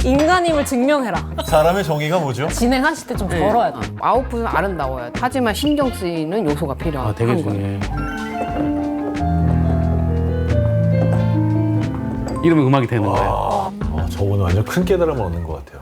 인간임을 증명해라. 사람의 정의가 뭐죠? 진행하실 때 좀 걸어야 돼. 아웃풋은 아름다워야 돼. 하지만 신경 쓰이는 요소가 필요한 되게 거예요. 중요해. 이러면 음악이 되는 거예요. 저거는 완전 큰 깨달음을 얻는 것 같아요.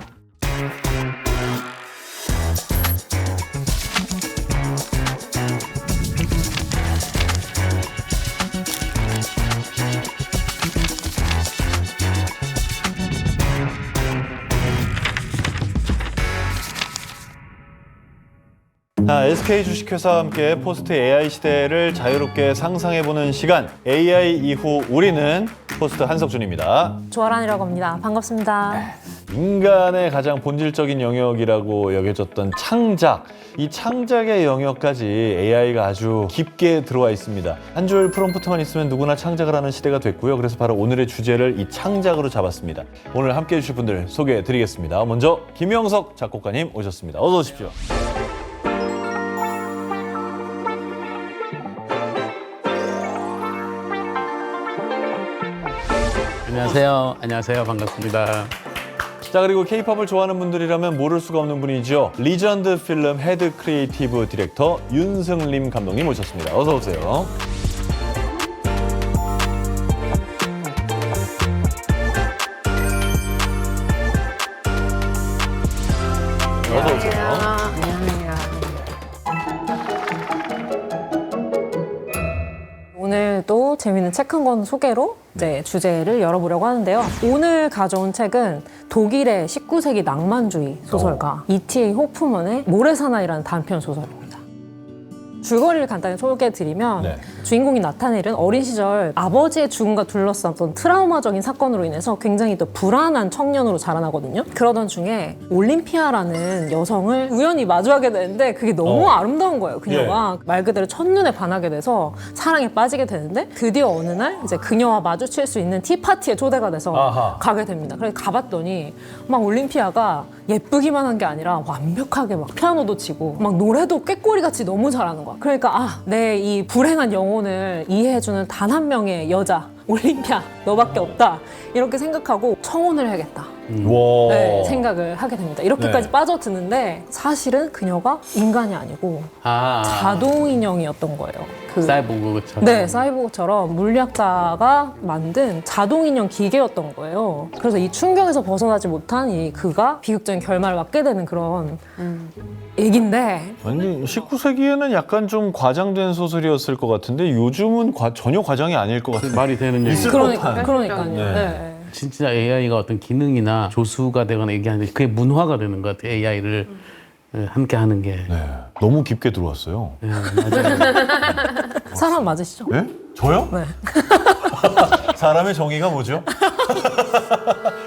자, SK 주식회사와 함께 포스트 AI 시대를 자유롭게 상상해보는 시간, AI 이후 우리는 포스트 한석준입니다. 조아란이라고 합니다. 반갑습니다. 인간의 가장 본질적인 영역이라고 여겨졌던 창작, 이 창작의 영역까지 AI가 아주 깊게 들어와 있습니다. 한 줄 프롬프트만 있으면 누구나 창작을 하는 시대가 됐고요. 그래서 바로 오늘의 주제를 이 창작으로 잡았습니다. 오늘 함께해 주실 분들 소개해드리겠습니다. 먼저 김영석 작곡가님 오셨습니다. 어서 오십시오. 안녕하세요. 안녕하세요. 반갑습니다. 자, 그리고 K-팝을 좋아하는 분들이라면 모를 수가 없는 분이죠. 리전드 필름 헤드 크리에이티브 디렉터 윤승림 감독님 오셨습니다. 어서 오세요. 어서 오세요. 안녕하세요. 오늘도 재미있는 책 한 권 소개로 이제 주제를 열어보려고 하는데요. 오늘 가져온 책은 독일의 19세기 낭만주의 소설가 E.T.A. 호프먼의 모래사나이라는 단편 소설입니다. 줄거리를 간단히 소개해드리면 네. 주인공이 나타넬은 어린 시절 아버지의 죽음과 둘러쌌던 트라우마적인 사건으로 인해서 굉장히 또 불안한 청년으로 자라나거든요. 그러던 중에 올림피아라는 여성을 우연히 마주하게 되는데 그게 너무 아름다운 거예요. 그녀가 말 그대로 첫눈에 반하게 돼서 사랑에 빠지게 되는데 드디어 어느 날 이제 그녀와 마주칠 수 있는 티파티에 초대가 돼서 아하. 가게 됩니다. 그래서 가봤더니 막 올림피아가 예쁘기만 한 게 아니라 완벽하게 막 피아노도 치고 막 노래도 꾀꼬리같이 너무 잘하는 거야. 그러니까 내 이 불행한 영혼을 이해해주는 단 한 명의 여자 올림피아 너밖에 없다 이렇게 생각하고 청혼을 해야겠다. 와. 네, 생각을 하게 됩니다. 이렇게까지 네. 빠져드는데 사실은 그녀가 인간이 아니고 자동인형이었던 거예요. 사이보그처럼. 네, 사이보그처럼 물리학자가 만든 자동인형 기계였던 거예요. 그래서 이 충격에서 벗어나지 못한 이 그가 비극적인 결말을 맞게 되는 그런 얘긴데 아니, 19세기에는 약간 좀 과장된 소설이었을 것 같은데 요즘은 전혀 과장이 아닐 것 같아요. 말이 되는 얘기. 있을 법한. 그러니까요. 네. 네. 진짜 AI가 어떤 기능이나 조수가 되거나 얘기하는데 그게 문화가 되는 것 같아요. AI를 함께 하는 게. 네, 너무 깊게 들어왔어요. 네, 맞아요. 사람 맞으시죠? 네? 저요? 네. 사람의 정의가 뭐죠?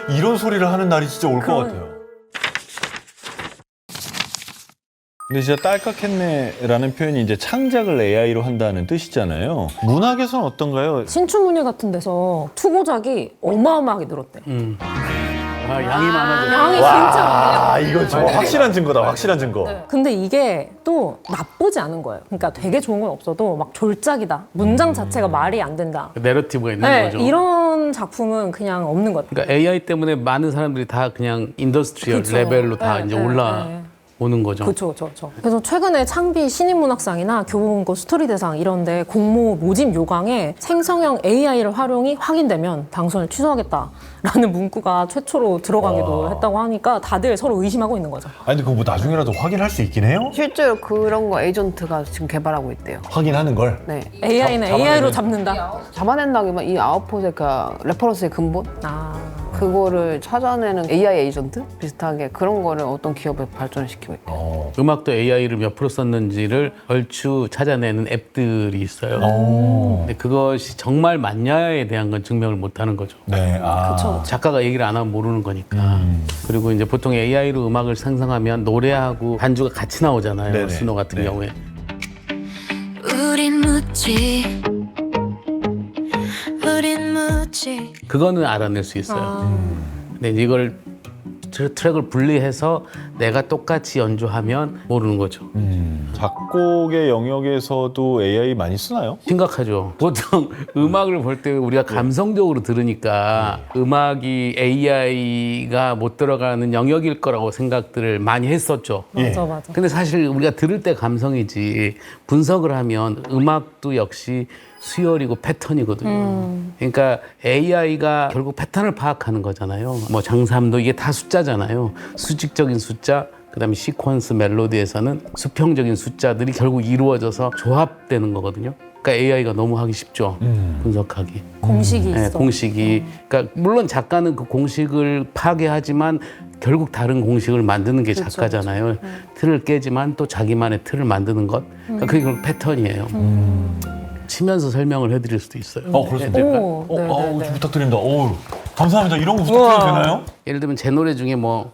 이런 소리를 하는 날이 진짜 올 것 같아요. 근데 진짜 딸깍했네라는 표현이 이제 창작을 AI로 한다는 뜻이잖아요. 문학에서는 어떤가요? 신춘문예 같은 데서 투고작이 어마어마하게 늘었대. 양이 많아져. 양이 진짜 많아요. 아, 이거 저 확실한 증거다. 확실한 증거. 근데 이게 또 나쁘지 않은 거예요. 그러니까 되게 좋은 건 없어도 막 졸작이다. 문장 자체가 말이 안 된다. 내러티브가 있는 네, 거죠. 이런 작품은 그냥 없는 것 같아요. 그러니까 AI 때문에 많은 사람들이 다 그냥 인더스트리얼 그쵸. 레벨로 다 네, 이제 네, 올라오는 거죠. 그렇죠. 그래서 최근에 창비 신인문학상이나 교보문고 스토리대상 이런데 공모 모집 요강에 생성형 AI를 활용이 확인되면 당선을 취소하겠다라는 문구가 최초로 들어가기도 했다고 하니까 다들 서로 의심하고 있는 거죠. 아니, 근데 그거 뭐 나중에라도 확인할 수 있긴 해요? 실제로 그런 거 에이전트가 지금 개발하고 있대요. 확인하는 걸? 네. AI는 잡아내는- AI로 잡는다. 잡아낸다기만 이 아웃풋의 그 레퍼런스의 근본? 그거를 찾아내는 AI 에이전트? 비슷하게 그런 거를 어떤 기업에 발전을 시키고 있대요. 음악도 AI를 몇 프로 썼는지를 얼추 찾아내는 앱들이 있어요. 근데 그것이 정말 맞냐에 대한 건 증명을 못 하는 거죠. 네. 그쵸. 작가가 얘기를 안 하면 모르는 거니까. 그리고 이제 보통 AI로 음악을 생성하면 노래하고 반주가 같이 나오잖아요. 네네. 스노 같은 네. 경우에. 우린 묻지 그거는 알아낼 수 있어요. 근데 이걸 트랙을 분리해서 내가 똑같이 연주하면 모르는 거죠. 작곡의 영역에서도 AI 많이 쓰나요? 심각하죠. 보통 음악을 볼 때 우리가 감성적으로 들으니까 음악이 AI가 못 들어가는 영역일 거라고 생각들을 많이 했었죠. 맞아. 근데 사실 우리가 들을 때 감성이지 분석을 하면 음악도 역시 수열이고 패턴이거든요. 그러니까 AI가 결국 패턴을 파악하는 거잖아요. 뭐 장삼도 이게 다 숫자잖아요. 수직적인 숫자, 그다음에 시퀀스 멜로디에서는 수평적인 숫자들이 결국 이루어져서 조합되는 거거든요. 그러니까 AI가 너무 하기 쉽죠. 분석하기. 공식이 네, 있어. 공식이. 그러니까 물론 작가는 그 공식을 파괴하지만 결국 다른 공식을 만드는 게 작가잖아요. 틀을 깨지만 또 자기만의 틀을 만드는 것. 그러니까 그게 결국 패턴이에요. 치면서 설명을 해드릴 수도 있어요. 그렇습니까? 오, 네네네. 좀 부탁드립니다. 감사합니다. 이런 거 부탁드려도 되나요? 예를 들면 제 노래 중에 뭐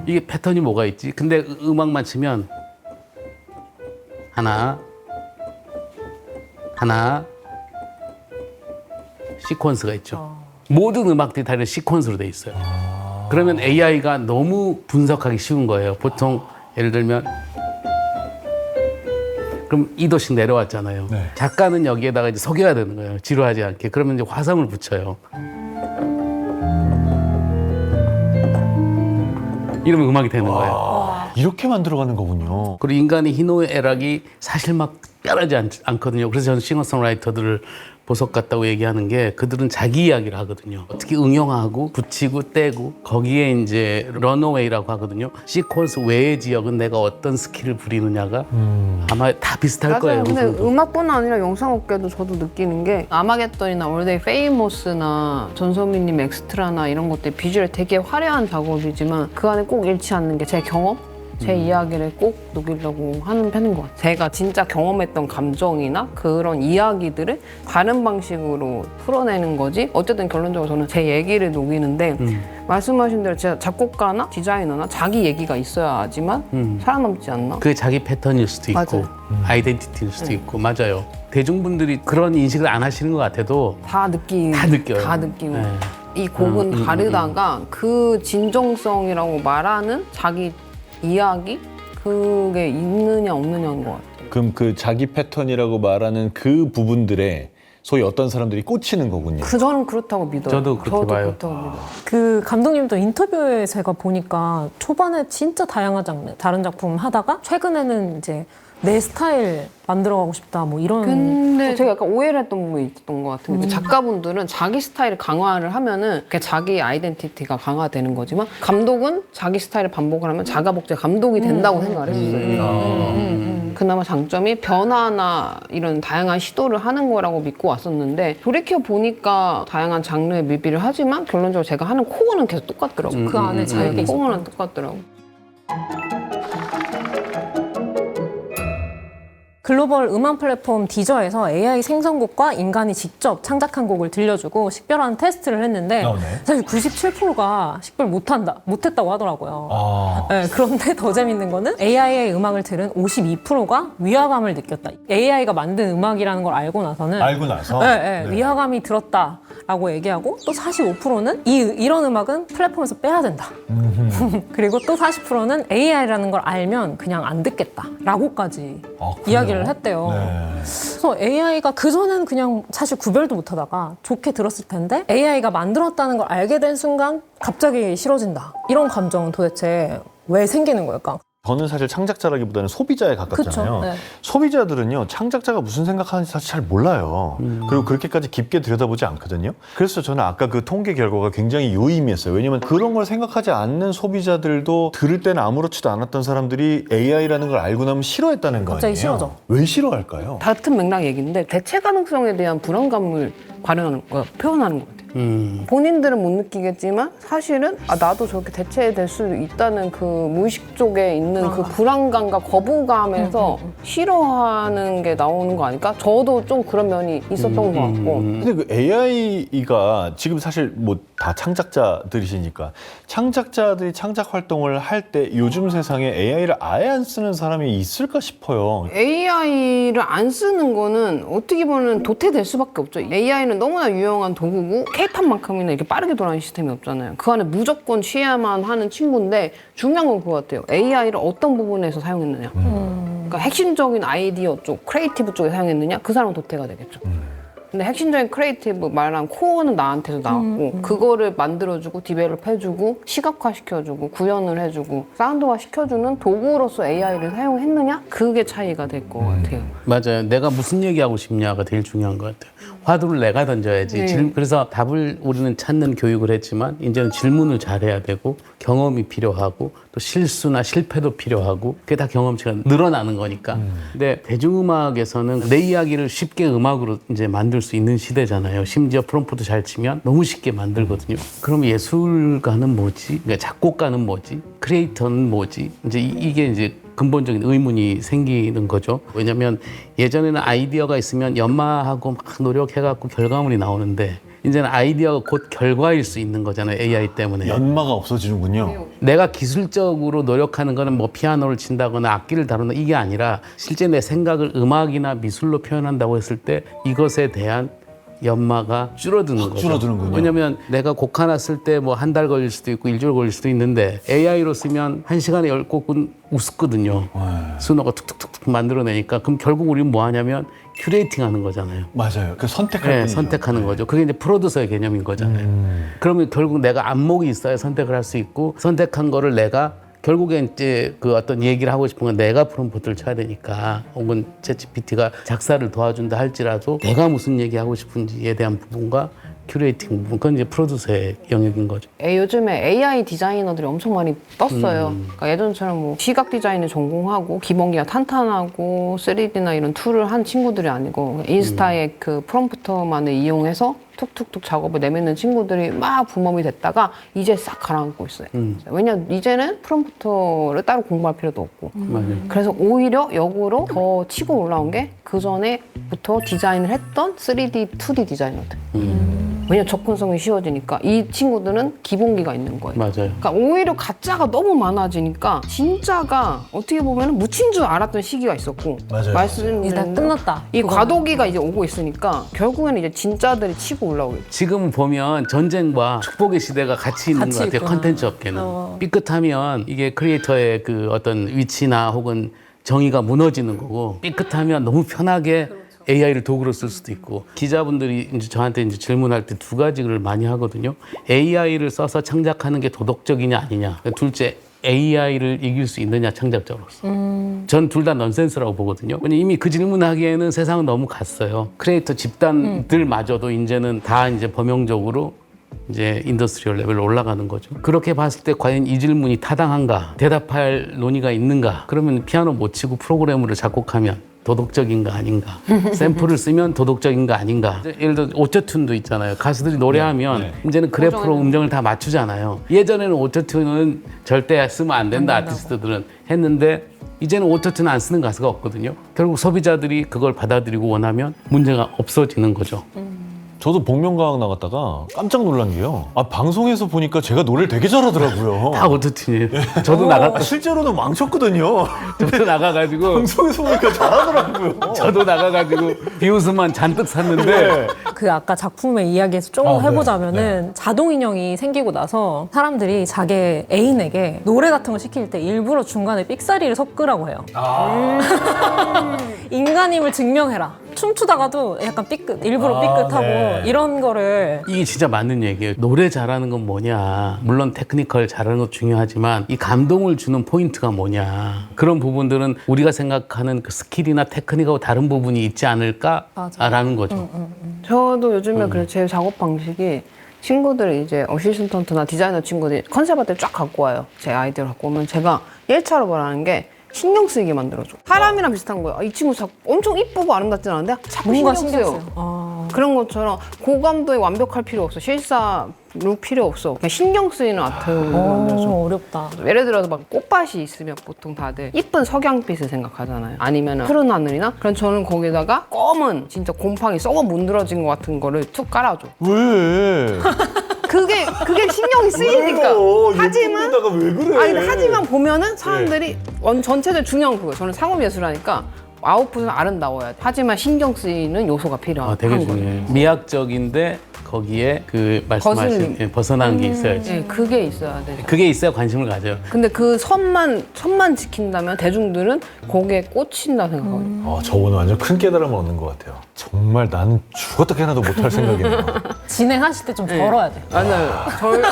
이게 패턴이 뭐가 있지? 근데 음악만 치면 하나 시퀀스가 있죠. 모든 음악들이 다 이런 시퀀스로 돼 있어요. 그러면 AI가 너무 분석하기 쉬운 거예요. 보통 예를 들면 그럼 2도씩 내려왔잖아요. 네. 작가는 여기에다가 이제 속여야 되는 거예요. 지루하지 않게. 그러면 이제 화성을 붙여요. 이러면 음악이 되는 거예요. 이렇게 만들어가는 거군요. 그리고 인간의 희노애락이 사실 막 뼈라지 않거든요. 그래서 저는 싱어송라이터들을 보석 같다고 얘기하는 게 그들은 자기 이야기를 하거든요. 어떻게 응용하고 붙이고 떼고 거기에 이제 런어웨이라고 하거든요. 시퀀스 외의 지역은 내가 어떤 스킬을 부리느냐가 아마 다 비슷할 맞아요. 거예요. 근데 음성도. 음악뿐 아니라 영상업계도 저도 느끼는 게 아마겟돈이나 올데이 페이머스나 전소민님 엑스트라나 이런 것들 비주얼 되게 화려한 작업이지만 그 안에 꼭 잃지 않는 게 제 경험? 제 이야기를 꼭 녹이려고 하는 편인 것 같아요. 제가 진짜 경험했던 감정이나 그런 이야기들을 다른 방식으로 풀어내는 거지. 어쨌든 결론적으로 저는 제 얘기를 녹이는데 말씀하신 대로 진짜 작곡가나 디자이너나 자기 얘기가 있어야지만 살아남지 않나? 그게 자기 패턴일 수도 있고 맞아요. 아이덴티티일 수도 있고 맞아요. 대중분들이 그런 인식을 안 하시는 것 같아도 다 느끼고 다 느껴요. 다 느끼고 네. 이 곡은 다르다가 그 진정성이라고 말하는 자기 이야기 그게 있느냐 없느냐인 것 같아요. 그럼 그 자기 패턴이라고 말하는 그 부분들에 소위 어떤 사람들이 꽂히는 거군요. 저는 그렇다고 믿어요. 저도 그렇게 봐요. 그렇다고 믿어요. 그 감독님도 인터뷰에 제가 보니까 초반에 진짜 다양한 장르, 다른 작품 하다가 최근에는 이제 내 스타일 만들어가고 싶다 뭐 이런. 근데 제가 약간 오해를 했던 부분이 있었던 것 같은 게 작가분들은 자기 스타일을 강화를 하면은 그게 자기 아이덴티티가 강화되는 거지만 감독은 자기 스타일을 반복을 하면 자가복제 감독이 된다고 생각을 했어요. 그나마 장점이 변화나 이런 다양한 시도를 하는 거라고 믿고 왔었는데 돌이켜 보니까 다양한 장르의 뮤비를 하지만 결론적으로 제가 하는 코어는 계속 똑같더라고요. 그 안에 자유가 있었다. 코어는 똑같더라고요. 글로벌 음원 플랫폼 디저에서 AI 생성곡과 인간이 직접 창작한 곡을 들려주고 식별하는 테스트를 했는데 네. 사실 97%가 식별 못했다고 하더라고요. 네, 그런데 더 재밌는 거는 AI의 음악을 들은 52%가 위화감을 느꼈다. AI가 만든 음악이라는 걸 알고 나서는 알고 나서? 네, 네. 위화감이 들었다라고 얘기하고 또 45%는 이런 음악은 플랫폼에서 빼야 된다. 그리고 또 40%는 AI라는 걸 알면 그냥 안 듣겠다라고까지 이야기를 했대요. 네. 그래서 AI가 그전에는 그냥 사실 구별도 못하다가 좋게 들었을 텐데 AI가 만들었다는 걸 알게 된 순간 갑자기 싫어진다. 이런 감정은 도대체 왜 생기는 걸까? 저는 사실 창작자라기보다는 소비자에 가깝잖아요. 그쵸, 네. 소비자들은요, 창작자가 무슨 생각하는지 사실 잘 몰라요. 그리고 그렇게까지 깊게 들여다보지 않거든요. 그래서 저는 아까 그 통계 결과가 굉장히 유의미했어요. 왜냐면 그런 걸 생각하지 않는 소비자들도 들을 때는 아무렇지도 않았던 사람들이 AI라는 걸 알고 나면 싫어했다는 거 아니에요? 갑자기 싫어져. 왜 싫어할까요? 같은 맥락 얘기인데 대체 가능성에 대한 불안감을 표현하는 것 같아요. 본인들은 못 느끼겠지만 사실은 나도 저렇게 대체될 수 있다는 그 무의식 쪽에 있는 그 불안감과 거부감에서 싫어하는 게 나오는 거 아닐까? 저도 좀 그런 면이 있었던 것 같고. 근데 그 AI가 지금 사실 뭐 다 창작자들이시니까 창작자들이 창작 활동을 할 때 요즘 세상에 AI를 아예 안 쓰는 사람이 있을까 싶어요. AI를 안 쓰는 거는 어떻게 보면 도태될 수밖에 없죠. AI는 너무나 유용한 도구고 K-탑만큼이나 이렇게 빠르게 돌아가는 시스템이 없잖아요. 그 안에 무조건 취해야만 하는 친구인데 중요한 건 그거 같아요. AI를 어떤 부분에서 사용했느냐. 그러니까 핵심적인 아이디어 쪽, 크리에이티브 쪽에 사용했느냐? 그 사람은 도태가 되겠죠. 근데 핵심적인 크리에이티브 말한 코어는 나한테서 나왔고 그거를 만들어주고 디벨롭 해주고 시각화시켜주고 구현을 해주고 사운드화 시켜주는 도구로서 AI를 사용했느냐? 그게 차이가 될 것 같아요. 맞아요. 내가 무슨 얘기하고 싶냐가 제일 중요한 것 같아요. 화두를 내가 던져야지. 그래서 답을 우리는 찾는 교육을 했지만 이제는 질문을 잘해야 되고 경험이 필요하고 또 실수나 실패도 필요하고 그게 다 경험치가 늘어나는 거니까. 근데 대중음악에서는 내 이야기를 쉽게 음악으로 이제 만들 수 있는 시대잖아요. 심지어 프롬프트 잘 치면 너무 쉽게 만들거든요. 그럼 예술가는 뭐지? 그러니까 작곡가는 뭐지? 크리에이터는 뭐지? 이제 이게 이제 근본적인 의문이 생기는 거죠. 왜냐하면 예전에는 아이디어가 있으면 연마하고 막 노력해갖고 결과물이 나오는데 이제는 아이디어가 곧 결과일 수 있는 거잖아요. AI 때문에. 연마가 없어지는군요. 내가 기술적으로 노력하는 거는 뭐 피아노를 친다거나 악기를 다룬다 이게 아니라 실제 내 생각을 음악이나 미술로 표현한다고 했을 때 이것에 대한 연마가 줄어드는 거죠. 줄어드는군요. 왜냐면 내가 곡 하나 쓸 때 뭐 한 달 걸릴 수도 있고 일주일 걸릴 수도 있는데 AI로 쓰면 1시간에 10곡은 우습거든요. 순호가 툭툭툭툭 만들어내니까 그럼 결국 우리는 뭐 하냐면 큐레이팅 하는 거잖아요. 맞아요. 그 선택할 네, 뿐이죠. 선택하는 거죠. 그게 이제 프로듀서의 개념인 거잖아요. 그러면 결국 내가 안목이 있어야 선택을 할 수 있고 선택한 거를 내가 결국엔 이제 그 어떤 얘기를 하고 싶은 건 내가 프롬프트를 쳐야 되니까 혹은 챗GPT가 작사를 도와준다 할지라도 내가 무슨 얘기하고 싶은지에 대한 부분과 큐레이팅 부분 그건 이제 프로듀서의 영역인 거죠. 요즘에 AI 디자이너들이 엄청 많이 떴어요. 그러니까 예전처럼 뭐 시각 디자인을 전공하고 기본기가 탄탄하고 3D나 이런 툴을 한 친구들이 아니고 인스타의 그 프롬프터만을 이용해서 툭툭툭 작업을 내뱉는 친구들이 막 붐업이 됐다가 이제 싹 가라앉고 있어요. 왜냐면 이제는 프롬프터를 따로 공부할 필요도 없고. 맞아요. 그래서 오히려 역으로 더 치고 올라온 게 그 전에부터 디자인을 했던 3D, 2D 디자이너들. 왜냐면 접근성이 쉬워지니까 이 친구들은 기본기가 있는 거예요. 맞아요. 그러니까 오히려 가짜가 너무 많아지니까 진짜가 어떻게 보면 묻힌 줄 알았던 시기가 있었고 맞아요. 말씀드린 이제 다 끝났다. 이 그거는. 과도기가 이제 오고 있으니까 결국에는 이제 진짜들이 치고 올라오겠죠. 지금 보면 전쟁과 축복의 시대가 같이 있는 같이 것 같아요. 있구나. 컨텐츠 업계는. 삐끗하면 이게 크리에이터의 그 어떤 위치나 혹은 정의가 무너지는 거고 삐끗하면 너무 편하게 AI를 도구로 쓸 수도 있고 기자분들이 이제 저한테 이제 질문할 때 두 가지를 많이 하거든요. AI를 써서 창작하는 게 도덕적이냐 아니냐. 둘째 AI를 이길 수 있느냐 창작자로서. 전 둘 다 넌센스라고 보거든요. 왜냐면 이미 그 질문하기에는 세상은 너무 갔어요. 크리에이터 집단들마저도 이제는 다 이제 범용적으로 이제 인더스트리얼 레벨로 올라가는 거죠. 그렇게 봤을 때 과연 이 질문이 타당한가? 대답할 논의가 있는가? 그러면 피아노 못 치고 프로그램으로 작곡하면 도덕적인가 아닌가? 샘플을 쓰면 도덕적인가 아닌가? 예를 들어 오토튠도 있잖아요. 가수들이 노래하면 이제는 그래프로 음정을 다 맞추잖아요. 예전에는 오토튠은 절대 쓰면 안 된다 아티스트들은 했는데 이제는 오토튠 안 쓰는 가수가 없거든요. 결국 소비자들이 그걸 받아들이고 원하면 문제가 없어지는 거죠. 저도 복면가왕 나갔다가 깜짝 놀란 게요. 아, 방송에서 보니까 제가 노래를 되게 잘하더라고요. 다 오토튠이에요. 저도 나갔다. 실제로는 망쳤거든요. 저도 나가가지고 방송에서 보니까 잘하더라고요. 저도 나가가지고 비웃음만 잔뜩 샀는데 그 아까 작품의 이야기에서 좀 해보자면은 자동 인형이 생기고 나서 사람들이 자기 애인에게 노래 같은 거 시킬 때 일부러 중간에 삑사리를 섞으라고 해요. 인간임을 증명해라. 춤추다가도 약간 삐끗, 일부러 삐끗하고 이런 거를 이게 진짜 맞는 얘기예요. 노래 잘하는 건 뭐냐. 물론 테크니컬 잘하는 것도 중요하지만 이 감동을 주는 포인트가 뭐냐. 그런 부분들은 우리가 생각하는 그 스킬이나 테크닉하고 다른 부분이 있지 않을까라는 거죠. 저도 요즘에 그래 제 작업 방식이 친구들이 이제 어시스턴트나 디자이너 친구들이 컨셉 아트를 쫙 갖고 와요. 제 아이디어를 갖고 오면 제가 1차로 말하는 게 신경 쓰이게 만들어줘. 사람이랑 비슷한 거예요. 이 친구 엄청 이쁘고 아름답진 않은데 자꾸 뭔가 신경 신경 쓰여. 써요. 그런 것처럼 고감도에 완벽할 필요 없어. 실사 룩 필요 없어. 그냥 신경 쓰이는 아트를 만들어줘. 어렵다. 예를 들어서 막 꽃밭이 있으면 보통 다들 이쁜 석양빛을 생각하잖아요. 아니면 푸른 하늘이나? 그럼 저는 거기다가 검은 진짜 곰팡이 썩어 문드러진 것 같은 거를 툭 깔아줘. 왜? 그게 신경이 쓰이니까. 하지만 왜 그래? 아니 근데 하지만 보면은 사람들이 전체적 중요한 그거. 저는 상업예술하니까 아웃풋은 아름다워야 돼. 하지만 신경 쓰이는 요소가 필요한 되게 거예요. 중요해요. 미학적인데 거기에 그 말씀하신 거슬림. 벗어난 게 있어야지. 네, 그게 있어야 돼. 그게 있어야 관심을 가져요. 근데 그 선만 지킨다면 대중들은 거기에 꽂힌다 생각하거든요. 저번에 완전 큰 깨달음을 얻는 것 같아요. 정말 나는 죽었다 깨나도 못할 생각이네요. 진행하실 때 좀 덜어야 돼. 맞아요.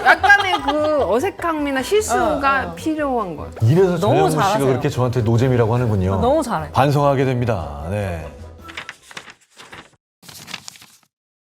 약간의 그 어색함이나 실수가 필요한 거예요. 이래서 너무 전현무 씨가 잘하세요. 그렇게 저한테 노잼이라고 하는군요. 너무 잘해. 반성하게 됩니다. 네.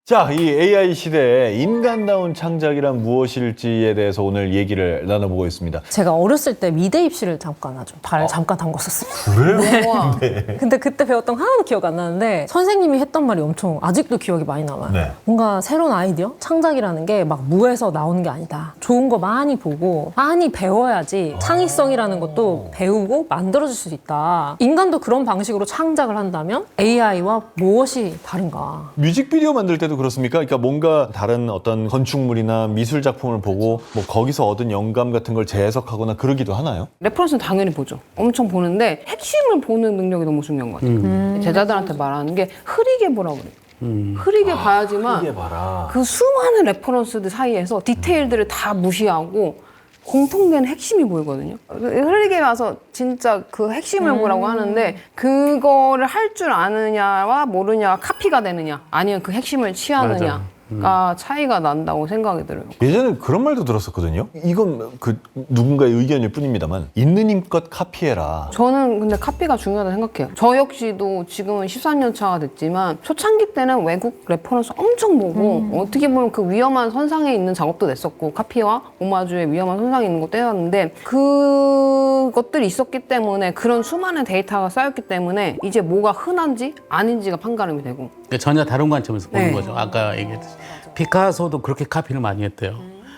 자, 이 AI 시대에 인간다운 창작이란 무엇일지에 대해서 오늘 얘기를 나눠보고 있습니다. 제가 어렸을 때 미대 입시를 잠깐 잠깐 담궜었어요. 그래요? 우와. 근데 그때 배웠던 거 하나도 기억 안 나는데 선생님이 했던 말이 엄청 아직도 기억이 많이 남아요. 네. 뭔가 새로운 아이디어? 창작이라는 게 막 무에서 나오는 게 아니다. 좋은 거 많이 보고 많이 배워야지 창의성이라는 것도 배우고 만들어질 수 있다. 인간도 그런 방식으로 창작을 한다면 AI와 무엇이 다른가? 뮤직비디오 만들 때도 그렇습니까? 그러니까 뭔가 다른 어떤 건축물이나 미술 작품을 보고 뭐 거기서 얻은 영감 같은 걸 재해석하거나 그러기도 하나요? 레퍼런스는 당연히 보죠. 엄청 보는데 핵심을 보는 능력이 너무 중요한 것 같아요. 제자들한테 말하는 게 흐리게 보라고 그래요. 흐리게 봐야지만 이게 봐라. 그 수많은 레퍼런스들 사이에서 디테일들을 다 무시하고 공통된 핵심이 보이거든요. 흐리게 봐서 진짜 그 핵심을 보라고 하는데 그거를 할 줄 아느냐와 모르냐가 카피가 되느냐 아니면 그 핵심을 취하느냐가 차이가 난다고 생각이 들어요. 예전에 그런 말도 들었었거든요. 이건 그 누군가의 의견일 뿐입니다만 있는 힘껏 카피해라. 저는 근데 카피가 중요하다고 생각해요. 저 역시도 지금은 13년 차가 됐지만 초창기 때는 외국 레퍼런스 엄청 보고 어떻게 보면 그 위험한 선상에 있는 작업도 냈었고 카피와 오마주의 위험한 선상에 있는 것도 해왔는데 그것들이 있었기 때문에 그런 수많은 데이터가 쌓였기 때문에 이제 뭐가 흔한지 아닌지가 판가름이 되고 그러니까 전혀 다른 관점에서 보는 네. 거죠. 아까 얘기했듯이. 피카소도 그렇게 카피를 많이 했대요.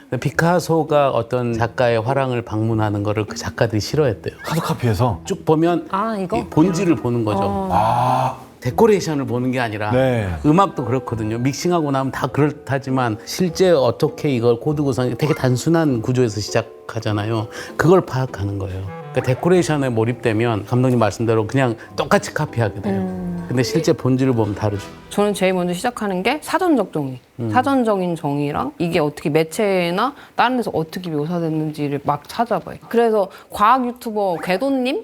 근데 피카소가 어떤 작가의 화랑을 방문하는 거를 그 작가들이 싫어했대요. 카드 카피해서. 쭉 보면 이거? 이 본질을 보는 거죠. 데코레이션을 보는 게 아니라 네. 음악도 그렇거든요. 믹싱하고 나면 다 그렇다지만 실제 어떻게 이걸 코드 구성이 되게 단순한 구조에서 시작하잖아요. 그걸 파악하는 거예요. 그러니까 데코레이션에 몰입되면 감독님 말씀대로 그냥 똑같이 카피하게 돼요. 근데 실제 본질을 보면 다르죠. 저는 제일 먼저 시작하는 게 사전적 정의. 사전적인 정의랑 이게 어떻게 매체나 다른 데서 어떻게 묘사됐는지를 막 찾아봐요. 그래서 과학 유튜버 궤도님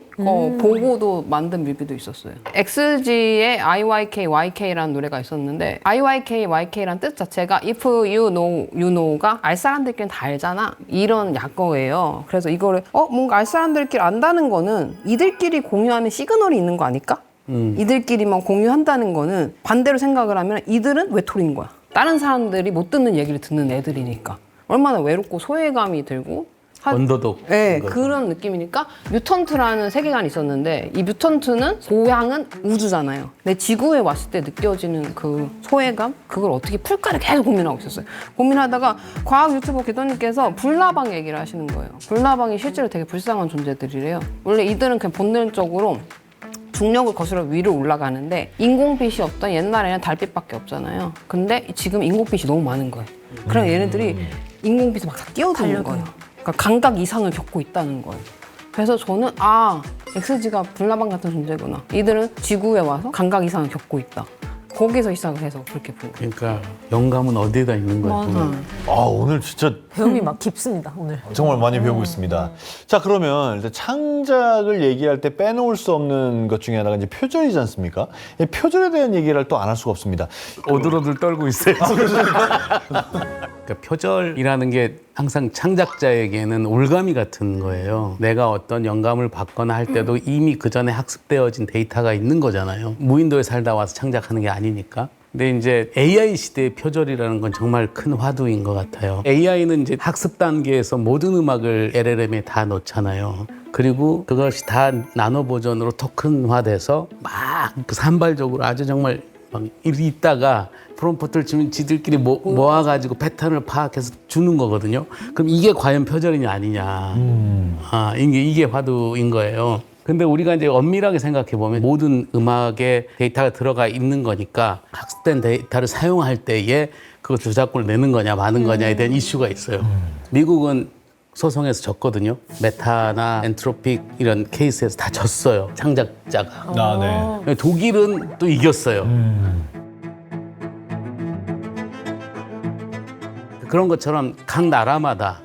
보고도 만든 뮤비도 있었어요. XG의 IYKYK라는 노래가 있었는데 IYKYK라는 뜻 자체가 If you know, you know가 알 사람들끼리는 다 알잖아. 이런 약어예요. 그래서 이거를 뭔가 알 사람들끼리 안다는 거는 이들끼리 공유하는 시그널이 있는 거 아닐까? 이들끼리만 공유한다는 거는 반대로 생각을 하면 이들은 외톨이인 거야. 다른 사람들이 못 듣는 얘기를 듣는 애들이니까. 얼마나 외롭고 소외감이 들고 언더독. 네, 그런 느낌이니까 뮤턴트라는 세계관이 있었는데 이 뮤턴트는 고향은 우주잖아요. 근데 지구에 왔을 때 느껴지는 그 소외감? 그걸 어떻게 풀까를 계속 고민하고 있었어요. 고민하다가 과학 유튜버 기도님께서 불나방 얘기를 하시는 거예요. 불나방이 실제로 되게 불쌍한 존재들이래요. 원래 이들은 그냥 본능적으로 중력을 거슬러 위로 올라가는데 인공빛이 없던 옛날에는 달빛밖에 없잖아요. 근데 지금 인공빛이 너무 많은 거예요. 그럼 얘네들이 인공빛을 막 다 뛰어드는 거예요. 그러니까 감각 이상을 겪고 있다는 거예요. 그래서 저는 XG가 불나방 같은 존재구나. 이들은 지구에 와서 감각 이상을 겪고 있다. 거기서 시작을 해서 그렇게 본 거예요. 그러니까 영감은 어디에다 있는 거야. 오늘 진짜 배움이 막 깊습니다, 오늘. 정말 많이 배우고 있습니다. 자, 그러면 일단 창작을 얘기할 때 빼놓을 수 없는 것 중에 하나가 이제 표절이지 않습니까? 이 표절에 대한 얘기를 또 안 할 수가 없습니다. 오들오들 떨고 있어요. 그러니까 표절이라는 게 항상 창작자에게는 올가미 같은 거예요. 내가 어떤 영감을 받거나 할 때도 이미 그 전에 학습되어진 데이터가 있는 거잖아요. 무인도에 살다 와서 창작하는 게 아니니까. 근데 이제 AI 시대의 표절이라는 건 정말 큰 화두인 것 같아요. AI는 이제 학습 단계에서 모든 음악을 LLM에 다 넣잖아요. 그리고 그것이 다 나노 버전으로 토큰화돼서 막 산발적으로 아주 정말 막 있다가 프롬프트를 주면 지들끼리 모아가지고 패턴을 파악해서 주는 거거든요. 그럼 이게 과연 표절이냐 아니냐. 이게 화두인 거예요. 근데 우리가 이제 엄밀하게 생각해 보면 모든 음악에 데이터가 들어가 있는 거니까 학습된 데이터를 사용할 때에 그 저작권을 내는 거냐 마는 거냐에 대한 이슈가 있어요. 미국은 소송에서 졌거든요. 메타나 엔트로픽 이런 케이스에서 다 졌어요. 창작자가. 아, 네. 독일은 또 이겼어요. 그런 것처럼 각 나라마다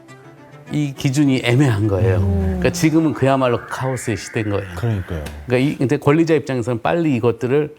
이 기준이 애매한 거예요. 그러니까 지금은 그야말로 카오스의 시대인 거예요. 그러니까요. 그러니까 근데 권리자 입장에서는 빨리 이것들을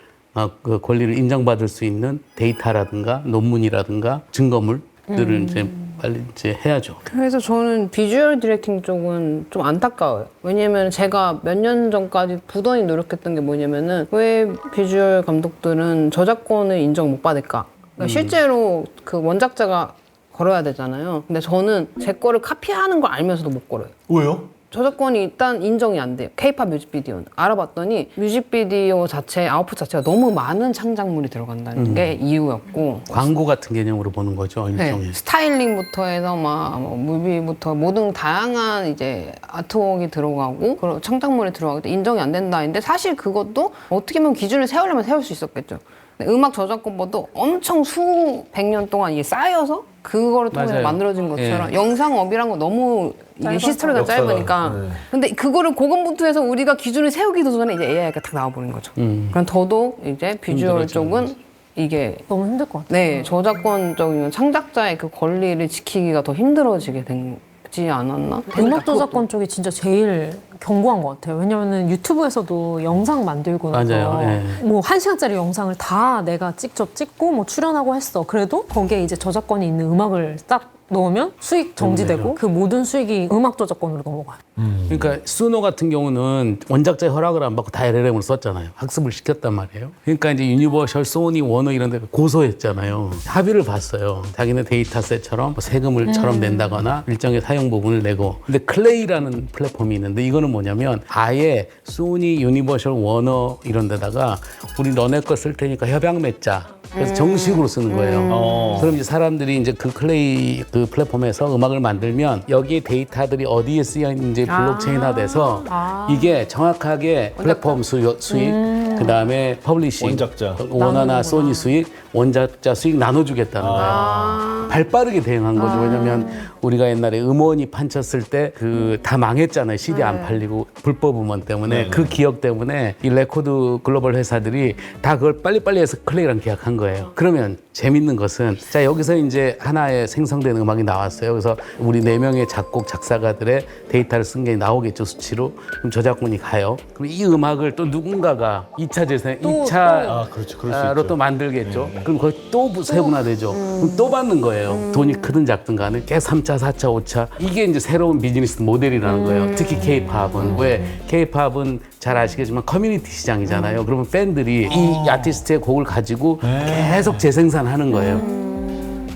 그 권리를 인정받을 수 있는 데이터라든가 논문이라든가 증거물들을 이제 빨리 이제 해야죠. 그래서 저는 비주얼 디렉팅 쪽은 좀 안타까워요. 왜냐면 제가 몇 년 전까지 부단히 노력했던 게 뭐냐면은 왜 비주얼 감독들은 저작권을 인정 못 받을까? 그러니까 실제로 그 원작자가 걸어야 되잖아요. 근데 저는 제 거를 카피하는 걸 알면서도 못 걸어요. 왜요? 저작권이 일단 인정이 안 돼요. K-pop 뮤직비디오는. 알아봤더니 뮤직비디오 자체, 아웃풋 자체가 너무 많은 창작물이 들어간다는 게 이유였고. 광고 같은 개념으로 보는 거죠, 일종의. 네, 스타일링부터 해서 뭐 무비부터 모든 다양한 이제 아트웍이 들어가고 그런 창작물이 들어가고 인정이 안 된다는데 사실 그것도 어떻게 보면 기준을 세우려면 세울 수 있었겠죠. 근데 음악 저작권법도 엄청 수백 년 동안 이게 쌓여서 그거를 통해서 맞아요. 만들어진 것처럼 예. 영상업이란 거 너무 이게 히스토리가 역사가, 짧으니까 네. 근데 그거를 고군분투해서 우리가 기준을 세우기도 전에 이제 AI가 딱 나와버린 거죠. 그럼 더더욱 이제 비주얼 힘들어지는 쪽은 이게 너무 힘들 것 같아요. 네, 저작권적인 창작자의 그 권리를 지키기가 더 힘들어지게 되지 않았나? 음악 저작권 쪽이 진짜 제일 견고한 것 같아요. 왜냐면은 유튜브에서도 영상 만들고 나서 맞아요. 예. 뭐 1시간짜리 영상을 다 내가 직접 찍고 뭐 출연하고 했어. 그래도 거기에 이제 저작권이 있는 음악을 딱 넣으면 수익 정지되고 그 모든 수익이 음악 저작권으로 넘어가요. 그러니까 수노 같은 경우는 원작자의 허락을 안 받고 다 LLM을 썼잖아요. 학습을 시켰단 말이에요. 그러니까 이제 유니버셜, 소니, 워너 이런 데 고소했잖아요. 합의를 봤어요. 자기네 데이터셋처럼 뭐 세금을처럼 낸다거나 일정의 사용 부분을 내고. 근데 클레이라는 플랫폼이 있는데 이거는 뭐냐면 아예 소니, 유니버셜, 워너 이런 데다가 우리 너네 거 쓸 테니까 협약 맺자. 그래서 정식으로 쓰는 거예요. 그럼 이제 사람들이 이제 그 클레이 그 플랫폼에서 음악을 만들면 여기 데이터들이 어디에 쓰여 있는지 블록체인화돼서 이게 정확하게 플랫폼 수익, 그 다음에 퍼블리싱, 원작자. 워너나 소니 수익, 원작자 수익 나눠주겠다는 거예요. 발빠르게 대응한 거죠. 왜냐면 우리가 옛날에 음원이 판쳤을 때 그 다 망했잖아요. CD 안 팔리고 불법 음원 때문에 그 기억 때문에 이 레코드 글로벌 회사들이 다 그걸 빨리빨리 해서 클레이랑 계약한 거예요. 그러면 재밌는 것은 자 여기서 이제 하나의 생성된 음악이 나왔어요. 그래서 우리 4명의 작곡 작사가들의 데이터를 쓴 게 나오겠죠 수치로. 그럼 저작권이 가요. 그럼 이 음악을 또 누군가가 2차 재생, 2차 아, 그렇죠. 그럴 수 로 있죠. 또 만들겠죠. 그럼 거기 또 세분화되죠. 그럼 또 받는 거예요. 돈이 크든 작든 간에 계속 3차, 4차, 5차. 이게 이제 새로운 비즈니스 모델이라는 거예요. 특히 K-팝은. 왜 K-팝은 잘 아시겠지만 커뮤니티 시장이잖아요. 그러면 팬들이 이 아티스트의 곡을 가지고 계속 재생산하는 거예요.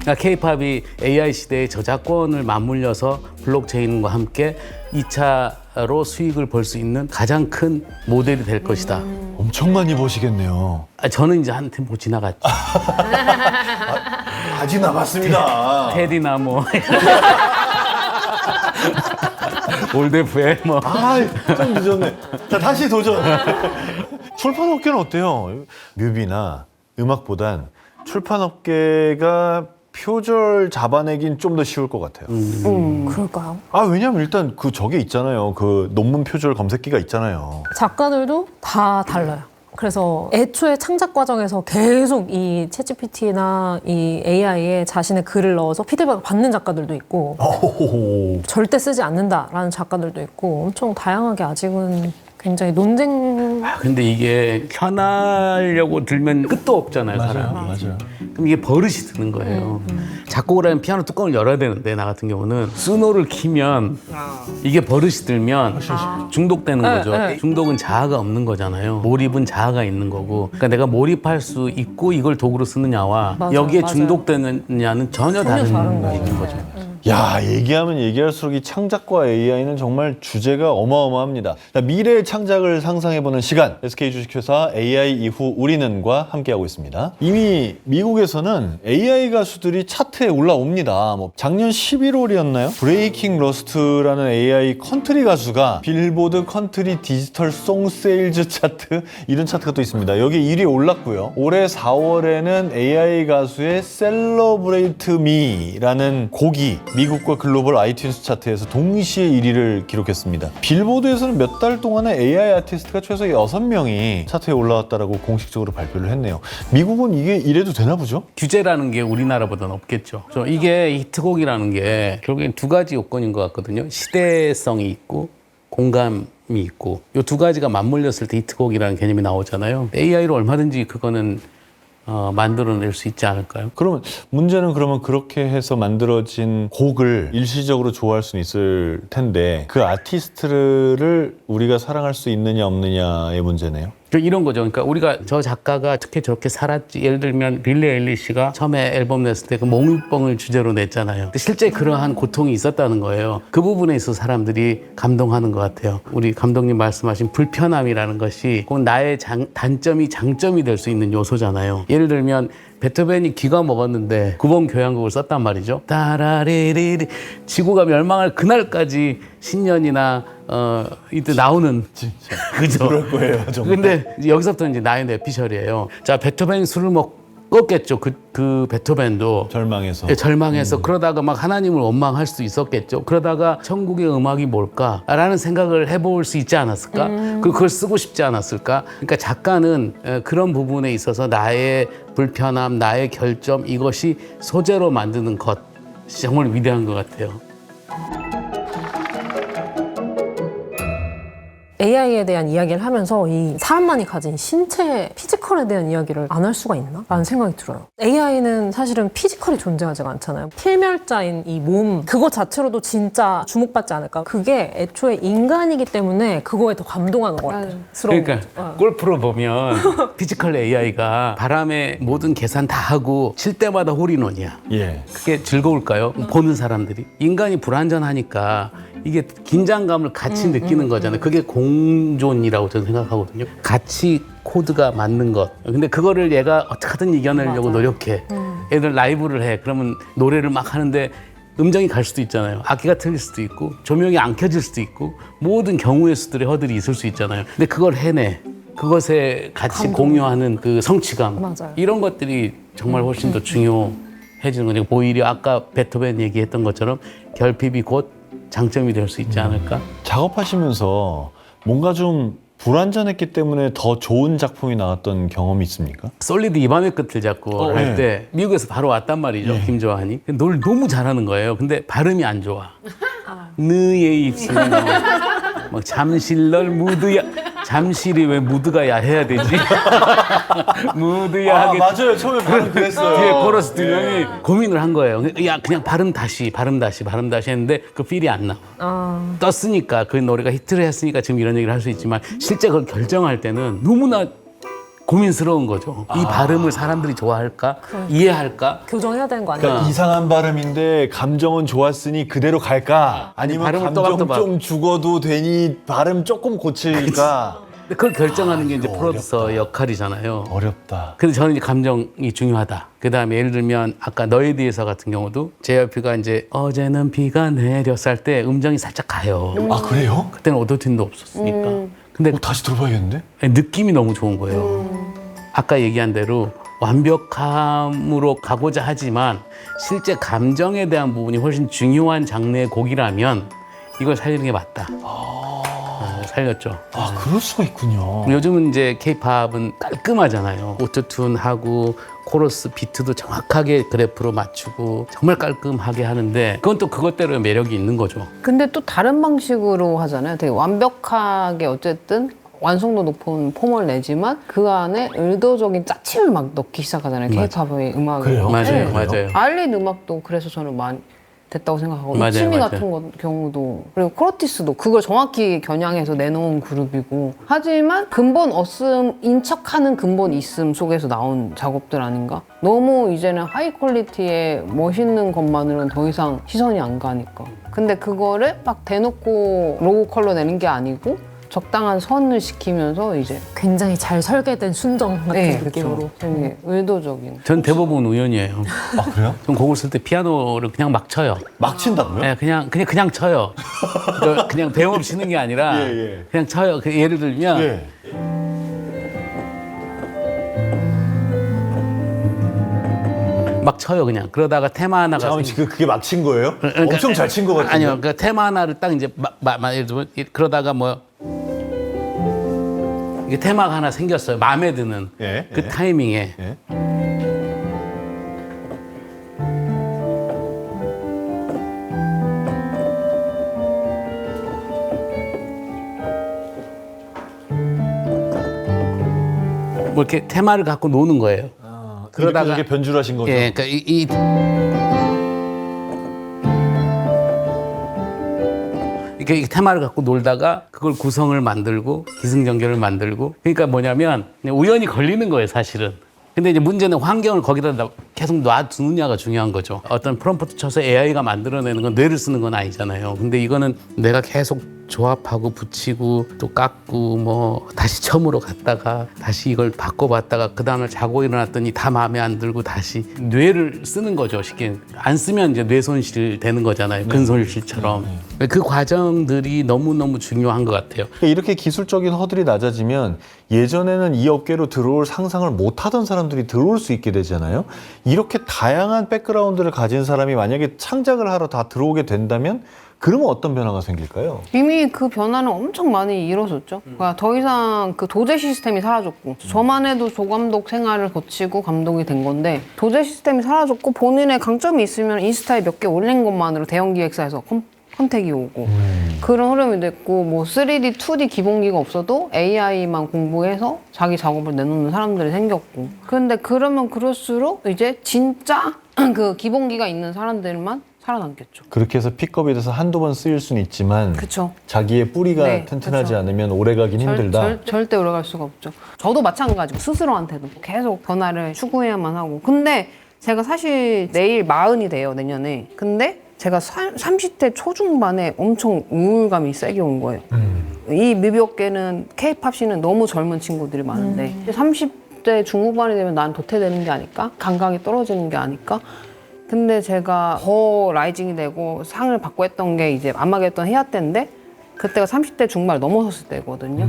그러니까 K-팝이 AI 시대의 저작권을 맞물려서 블록체인과 함께 2차로 수익을 벌 수 있는 가장 큰 모델이 될 것이다. 엄청 많이 보시겠네요. 저는 이제 한 템포 지나갔죠. 아직 남았습니다. 테디나 뭐 올데프에 뭐 좀 늦었네. 자, 다시 도전. 출판업계는 어때요? 뮤비나 음악보단 출판업계가 표절 잡아내긴 좀 더 쉬울 것 같아요. 그럴까요? 아, 왜냐면 일단 그 저게 있잖아요. 그 논문 표절 검색기가 있잖아요. 작가들도 다 달라요. 그래서 애초에 창작 과정에서 계속 이 챗GPT나 이 AI에 자신의 글을 넣어서 피드백을 받는 작가들도 있고 오호호. 절대 쓰지 않는다라는 작가들도 있고 엄청 다양하게 아직은 굉장히 논쟁. 근데 이게 편하려고 들면 끝도 없잖아요, 사람. 맞아요. 그럼 이게 버릇이 드는 거예요. 작곡을 하면 피아노 뚜껑을 열어야 되는데 나 같은 경우는 수노를 키면 이게 버릇이 들면 중독되는 거죠. 네. 중독은 자아가 없는 거잖아요. 몰입은 자아가 있는 거고. 그러니까 내가 몰입할 수 있고 이걸 도구로 쓰느냐와 맞아요, 여기에 맞아요. 중독되느냐는 전혀 다른 다른 거예요. 얘기인 거죠. 야, 얘기하면 얘기할수록 이 창작과 AI는 정말 주제가 어마어마합니다. 자, 미래의 창작을 상상해보는 시간, SK 주식회사 AI 이후 우리는과 함께하고 있습니다. 이미 미국에서는 AI 가수들이 차트에 올라옵니다. 뭐 작년 11월이었나요? 브레이킹 러스트라는 AI 컨트리 가수가 빌보드 컨트리 디지털 송 세일즈 차트, 이런 차트가 또 있습니다. 여기 1위 올랐고요. 올해 4월에는 AI 가수의 Celebrate Me라는 곡이 미국과 글로벌 아이튠스 차트에서 동시에 1위를 기록했습니다. 빌보드에서는 몇 달 동안에 AI 아티스트가 최소 6명이 차트에 올라왔다라고 공식적으로 발표를 했네요. 미국은 이게 이래도 되나 보죠? 규제라는 게 우리나라보다는 없겠죠. 이게 히트곡이라는 게 결국엔 두 가지 요건인 것 같거든요. 시대성이 있고 공감이 있고 이 두 가지가 맞물렸을 때 히트곡이라는 개념이 나오잖아요. AI로 얼마든지 그거는 만들어낼 수 있지 않을까요? 그러면 문제는 그러면 그렇게 해서 만들어진 곡을 일시적으로 좋아할 수는 있을 텐데 그 아티스트를 우리가 사랑할 수 있느냐 없느냐의 문제네요. 이런 거죠. 그러니까 우리가 저 작가가 어떻게 저렇게 살았지. 예를 들면 빌리 에일리시가 처음에 앨범 냈을 때 그 몽유병을 주제로 냈잖아요. 근데 실제 그러한 고통이 있었다는 거예요. 그 부분에 있어서 사람들이 감동하는 것 같아요. 우리 감독님 말씀하신 불편함이라는 것이 꼭 나의 단점이 장점이 될 수 있는 요소잖아요. 예를 들면 베토벤이 기가 먹었는데 9번 교향곡을 썼단 말이죠. 따라리리리 지구가 멸망할 그날까지 신년이나 이때 나오는 진짜 그죠? 그럴 거예요, 정말. 근데 이제 여기서부터 이제 나의 뇌피셜이에요. 자, 베토벤이 술을 먹었겠죠. 그 베토벤도 절망해서. 예, 절망해서 그러다가 막 하나님을 원망할 수도 있었겠죠. 그러다가 천국의 음악이 뭘까라는 생각을 해볼 수 있지 않았을까? 그리고 그걸 쓰고 싶지 않았을까? 그러니까 작가는 그런 부분에 있어서 나의 불편함, 나의 결점 이것이 소재로 만드는 것이 정말 위대한 것 같아요. AI에 대한 이야기를 하면서 이 사람만이 가진 신체, 피지컬에 대한 이야기를 안 할 수가 있나? 라는 생각이 들어요. AI는 사실은 피지컬이 존재하지가 않잖아요. 필멸자인 이 몸, 그거 자체로도 진짜 주목받지 않을까? 그게 애초에 인간이기 때문에 그거에 더 감동하는 것 같아요. 그러니까 골프로 보면 피지컬 AI가 바람에 모든 계산 다 하고 칠 때마다 홀인원이야. 예. 그게 즐거울까요? 보는 사람들이. 인간이 불안전하니까 이게 긴장감을 같이 느끼는 거잖아요. 그게 공존이라고 저는 생각하거든요. 같이 코드가 맞는 것. 근데 그거를 얘가 어떻게든 이겨내려고 노력해. 애들 라이브를 해. 그러면 노래를 막 하는데 음정이 갈 수도 있잖아요. 악기가 틀릴 수도 있고 조명이 안 켜질 수도 있고 모든 경우의 수들의 허들이 있을 수 있잖아요. 근데 그걸 해내. 그것에 같이 공유하는 그 성취감. 맞아요. 이런 것들이 정말 훨씬 더 중요해지는 거죠. 오히려 아까 베토벤 얘기했던 것처럼 결핍이 곧 장점이 될 수 있지 않을까? 작업하시면서 뭔가 좀 불완전했기 때문에 더 좋은 작품이 나왔던 경험이 있습니까? 솔리드 이 밤의 끝을 잡고 할 네. 때 미국에서 바로 왔단 말이죠. 김조한이. 노래를 너무 잘하는 거예요. 근데 발음이 안 좋아. 너의 입술이 막 잠실 널 무드야. 잠실이 왜 무드가 야해야 되지? 무드야 하게 맞아요. 처음에 발음 그랬어요. 뒤에 코러스 두 명이 고민을 한 거예요. 야 그냥 발음 다시 했는데 그 필이 안 나와. 떴으니까 그 노래가 히트를 했으니까 지금 이런 얘기를 할 수 있지만 실제 그걸 결정할 때는 너무나 고민스러운 거죠. 이 발음을 사람들이 좋아할까? 이해할까? 교정해야 되는 거 아니에요? 그러니까 이상한 발음인데 감정은 좋았으니 그대로 갈까? 아니면 발음을 감정 또박또박. 좀 죽어도 되니 발음 조금 고칠까? 근데 그걸 결정하는 게 이제 프로듀서 역할이잖아요. 어렵다. 근데 저는 이제 감정이 중요하다. 그 다음에 예를 들면 아까 너에 대해서 같은 경우도 JYP가 이제 어제는 비가 내렸어 할 때 음정이 살짝 가요. 아, 그래요? 그때는 오토튠도 없었으니까. 근데 다시 들어봐야겠는데? 느낌이 너무 좋은 거예요. 아까 얘기한 대로 완벽함으로 가고자 하지만 실제 감정에 대한 부분이 훨씬 중요한 장르의 곡이라면 이걸 살리는 게 맞다. 살렸죠. 아, 그럴 수가 있군요. 요즘은 이제 K-팝은 깔끔하잖아요. 오토튠하고 코러스 비트도 정확하게 그래프로 맞추고 정말 깔끔하게 하는데 그건 또 그것대로의 매력이 있는 거죠. 근데 또 다른 방식으로 하잖아요. 되게 완벽하게 어쨌든 완성도 높은 폼을 내지만 그 안에 의도적인 짜침을 막 넣기 시작하잖아요. K-팝의 음악이. 그래요? 맞아요, 네. 맞아요. 알린 음악도 그래서 저는 많이 됐다고 생각하고 맞아요, 이치미 맞아요. 같은 경우도 그리고 크로티스도 그걸 정확히 겨냥해서 내놓은 그룹이고 하지만 근본 없음인 척하는 근본 있음 속에서 나온 작업들 아닌가? 너무 이제는 하이 퀄리티의 멋있는 것만으로는 더 이상 시선이 안 가니까 근데 그거를 막 대놓고 로고 컬러 내는 게 아니고 적당한 선을 시키면서 이제 굉장히 잘 설계된 순정 같은 네, 느낌으로. 그렇죠. 되게 의도적인 전 대부분 우연이에요. 아 그래요? 전 곡을 쓸 때 피아노를 그냥 막 쳐요. 막 친다고요? 네, 그냥 쳐요. 그냥 배움 치는 게 아니라 예, 예. 그냥 쳐요. 예를 들면 예. 막 쳐요 그냥. 그러다가 테마 하나가 잠깐만 지금 그게 막 친 거예요? 그러니까- 엄청 잘 친 것 같은데. 아니요. 그러니까 테마 하나를 딱 이제 예를 들면 그러다가 뭐 이게 테마가 하나 생겼어요. 마음에 드는 예, 그 예. 타이밍에 예. 뭐 이렇게 테마를 갖고 노는 거예요. 그러다가 이렇게 변주를 하신 거죠? 예, 그러니까 이렇게 테마를 갖고 놀다가 그걸 구성을 만들고 기승전결을 만들고 그러니까 뭐냐면 그냥 우연히 걸리는 거예요 사실은. 근데 이제 문제는 환경을 거기다 계속 놔두느냐가 중요한 거죠. 어떤 프롬프트 쳐서 AI가 만들어내는 건 뇌를 쓰는 건 아니잖아요. 근데 이거는 내가 계속 조합하고 붙이고 또 깎고 뭐 다시 처음으로 갔다가 다시 이걸 바꿔봤다가 그 다음날 자고 일어났더니 다 마음에 안 들고 다시 뇌를 쓰는 거죠. 쉽게 안 쓰면 이제 뇌 손실 되는 거잖아요. 근손실처럼. 그 과정들이 너무너무 중요한 것 같아요. 이렇게 기술적인 허들이 낮아지면 예전에는 이 업계로 들어올 상상을 못하던 사람들이 들어올 수 있게 되잖아요. 이렇게 다양한 백그라운드를 가진 사람이 만약에 창작을 하러 다 들어오게 된다면 그러면 어떤 변화가 생길까요? 이미 그 변화는 엄청 많이 이루어졌죠. 그러니까 더 이상 그 도제 시스템이 사라졌고 저만 해도 조감독 생활을 거치고 감독이 된 건데 도제 시스템이 사라졌고 본인의 강점이 있으면 인스타에 몇 개 올린 것만으로 대형 기획사에서 컨택이 오고 그런 흐름이 됐고 뭐 3D, 2D 기본기가 없어도 AI만 공부해서 자기 작업을 내놓는 사람들이 생겼고 근데 그러면 그럴수록 이제 진짜 그 기본기가 있는 사람들만 살아남겠죠. 그렇게 해서 픽업이 돼서 한두 번 쓰일 수는 있지만 그쵸. 자기의 뿌리가 네, 튼튼하지 그쵸. 않으면 오래가긴 힘들다. 절대 오래갈 수가 없죠. 저도 마찬가지고 스스로한테도 계속 변화를 추구해야만 하고 근데 제가 사실 내일 40이 돼요 내년에 근데 제가 30대 초중반에 엄청 우울감이 세게 온 거예요. 이 뮤비업계는 K-팝 씬은 너무 젊은 친구들이 많은데 30대 중후반이 되면 난 도태되는 게 아닐까? 감각이 떨어지는 게 아닐까? 근데 제가 더 라이징이 되고 상을 받고 했던 게 이제 아마겟돈 해야 때인데 그때가 30대 중반을 넘어섰을 때거든요.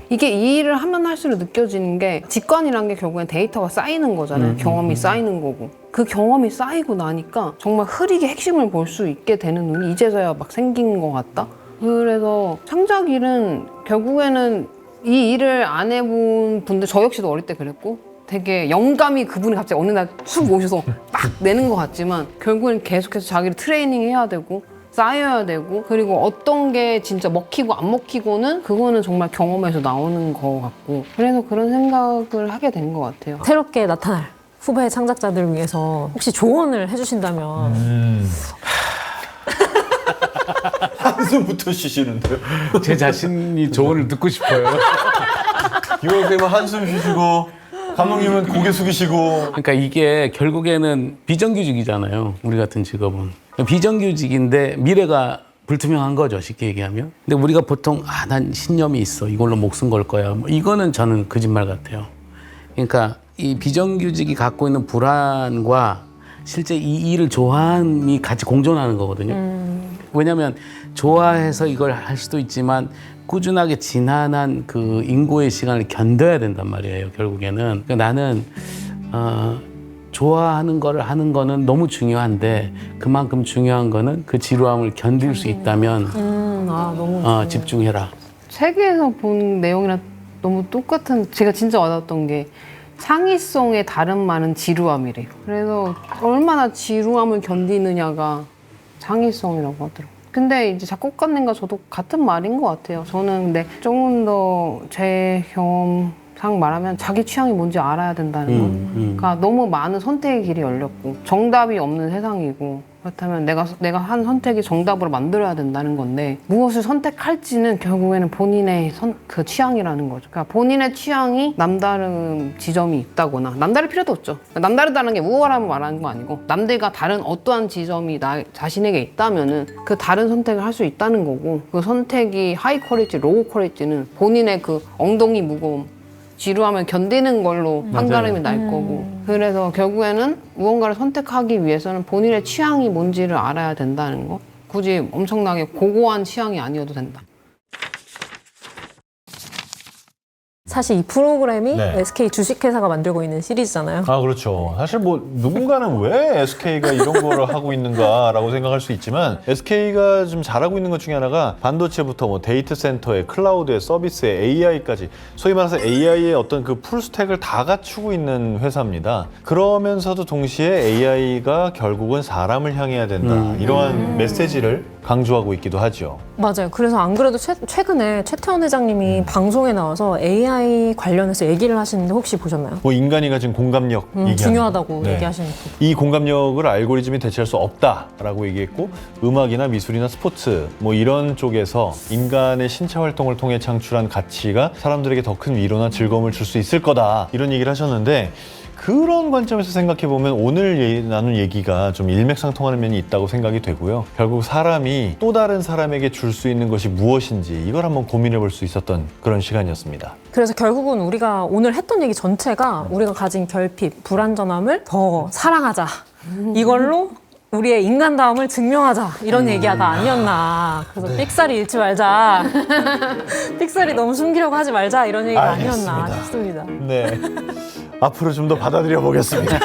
이게 이 일을 하면 할수록 느껴지는 게 직관이란 게 결국엔 데이터가 쌓이는 거잖아요. 경험이 쌓이는 거고. 그 경험이 쌓이고 나니까 정말 흐리게 핵심을 볼 수 있게 되는 눈이 이제서야 막 생긴 것 같다. 그래서 창작 일은 결국에는 이 일을 안 해본 분들 저 역시도 어릴 때 그랬고 되게 영감이 그분이 갑자기 어느 날 쑥 오셔서 막 내는 것 같지만 결국엔 계속해서 자기를 트레이닝 해야 되고 쌓여야 되고 그리고 어떤 게 진짜 먹히고 안 먹히고는 그거는 정말 경험에서 나오는 거 같고 그래서 그런 생각을 하게 된 것 같아요. 새롭게 나타날 후배 창작자들을 위해서 혹시 조언을 해주신다면 한숨부터 쉬시는데요. 제 자신이 조언을 듣고 싶어요. 유학생은 한숨 쉬시고 감독님은 고개 숙이시고. 그러니까 이게 결국에는 비정규직이잖아요. 우리 같은 직업은. 비정규직인데 미래가 불투명한 거죠. 쉽게 얘기하면. 근데 우리가 보통 난 신념이 있어. 이걸로 목숨 걸 거야. 뭐 이거는 저는 거짓말 같아요. 그러니까 이 비정규직이 갖고 있는 불안과 실제 이 일을 좋아함이 같이 공존하는 거거든요. 왜냐하면 좋아해서 이걸 할 수도 있지만 꾸준하게 지난한 그 인고의 시간을 견뎌야 된단 말이에요. 결국에는 그러니까 나는 좋아하는 거를 하는 거는 너무 중요한데 그만큼 중요한 거는 그 지루함을 견딜 수 있다면 너무 집중해라. 세계에서 본 내용이랑 너무 똑같은 제가 진짜 와닿았던 게 창의성의 다른 말은 지루함이래요. 그래서 얼마나 지루함을 견디느냐가 창의성이라고 하더라고요. 근데 이제 작곡가님과 저도 같은 말인 것 같아요. 저는 근데 조금 더 제 경험 상 말하면 자기 취향이 뭔지 알아야 된다는 거. 그러니까 너무 많은 선택의 길이 열렸고 정답이 없는 세상이고 그렇다면 내가 한 선택이 정답으로 만들어야 된다는 건데 무엇을 선택할지는 결국에는 본인의 그 취향이라는 거죠. 그러니까 본인의 취향이 남다른 지점이 있다거나 남다를 필요도 없죠. 남다르다는 게 우월함을 말하는 거 아니고 남들과 다른 어떠한 지점이 나 자신에게 있다면은 그 다른 선택을 할 수 있다는 거고 그 선택이 하이 퀄리티, 로우 퀄리티는 본인의 그 엉덩이 무거움 지루하면 견디는 걸로 판가름이 날 거고 그래서 결국에는 무언가를 선택하기 위해서는 본인의 취향이 뭔지를 알아야 된다는 거 굳이 엄청나게 고고한 취향이 아니어도 된다. 사실 이 프로그램이 네. SK 주식회사가 만들고 있는 시리즈잖아요. 아, 그렇죠. 사실 뭐 누군가는 왜 SK가 이런 거를 하고 있는가라고 생각할 수 있지만 SK가 좀 잘하고 있는 것 중에 하나가 반도체부터 뭐 데이터 센터에 클라우드에 서비스에 AI까지 소위 말해서 AI의 어떤 그 풀스택을 다 갖추고 있는 회사입니다. 그러면서도 동시에 AI가 결국은 사람을 향해야 된다. 이러한 메시지를 강조하고 있기도 하죠. 맞아요. 그래서 안 그래도 최근에 최태원 회장님이 방송에 나와서 AI 관련해서 얘기를 하시는데 혹시 보셨나요? 뭐 인간이 가진 공감력 얘기하는 중요하다고 거. 네. 얘기하시는 거. 이 공감력을 알고리즘이 대체할 수 없다라고 얘기했고 음악이나 미술이나 스포츠 뭐 이런 쪽에서 인간의 신체 활동을 통해 창출한 가치가 사람들에게 더 큰 위로나 즐거움을 줄 수 있을 거다 이런 얘기를 하셨는데 그런 관점에서 생각해보면 오늘 나눈 얘기가 좀 일맥상통하는 면이 있다고 생각이 되고요. 결국 사람이 또 다른 사람에게 줄 수 있는 것이 무엇인지 이걸 한번 고민해 볼 수 있었던 그런 시간이었습니다. 그래서 결국은 우리가 오늘 했던 얘기 전체가 우리가 가진 결핍, 불완전함을 더 사랑하자. 이걸로 우리의 인간다움을 증명하자. 이런 얘기가 아니었나. 그래서 삑사리 잃지 말자. 삑사리 너무 숨기려고 하지 말자. 이런 얘기가 알겠습니다. 아니었나 싶습니다. 네. 앞으로 좀 더 받아들여 보겠습니다.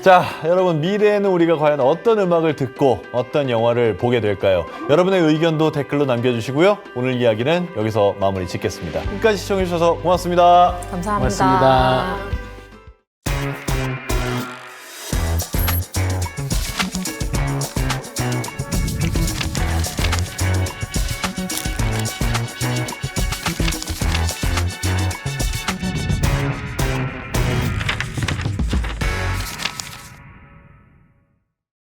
자, 여러분 미래에는 우리가 과연 어떤 음악을 듣고 어떤 영화를 보게 될까요? 여러분의 의견도 댓글로 남겨주시고요. 오늘 이야기는 여기서 마무리 짓겠습니다. 끝까지 시청해주셔서 고맙습니다. 감사합니다. 고맙습니다.